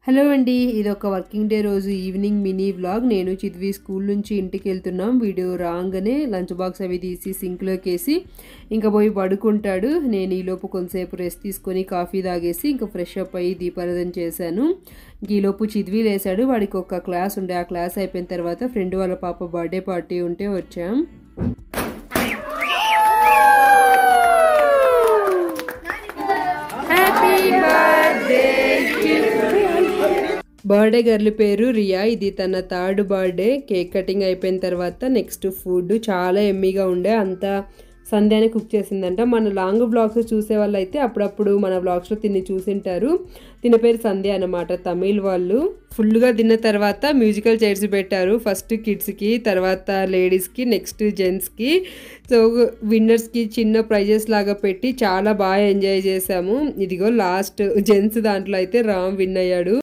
Hello అండి, ఇదొక working day రోజు ఈవినింగ్ మినీ వ్లాగ్. నేను చిద్వి స్కూల్ నుంచి ఇంటికి వెళ్తున్నాం. వీడియో రాగానే లంచ్ బాక్స్ అవి తీసి సింక్లోకి వేసి ఇంకా పోయి పడుకుంటాడు. నేను ఈలోపు కొంతసేపు రెస్ట్ తీసుకొని కాఫీ తాగేసి ఇంకా ఫ్రెష్ అప్ అయ్యి దీపారాధన చేశాను. ఈలోపు చిద్వి లేసాడు. వాడికి ఒక క్లాస్ ఉండే, ఆ క్లాస్ అయిపోయిన తర్వాత ఫ్రెండ్ వాళ్ళ పాప బర్త్డే పార్టీ ఉంటే వచ్చాం. బర్త్డే గర్ల్ పేరు రియా. ఇది తన థర్డ్ బర్త్డే. కేక్ కటింగ్ అయిపోయిన తర్వాత నెక్స్ట్ ఫుడ్ చాలా ఎమ్మీగా ఉండే. అంతా సంధ్యానే కుక్ చేసిందంట. మన లాంగ్ బ్లాగ్స్ చూసే వాళ్ళు అయితే అప్పుడప్పుడు మన బ్లాగ్స్లో తిని చూసింటారు. తిన పేరు సంధ్య అనమాట, తమిళ్ వాళ్ళు. ఫుల్గా తిన్న తర్వాత మ్యూజికల్ చైర్స్ పెట్టారు. ఫస్ట్ కిడ్స్కి, తర్వాత లేడీస్కి, నెక్స్ట్ జెంట్స్కి. సో విన్నర్స్కి చిన్న ప్రైజెస్ లాగా పెట్టి చాలా బాగా ఎంజాయ్ చేసాము. ఇదిగో లాస్ట్ జెంట్స్ దాంట్లో అయితే రామ్ విన్ అయ్యాడు.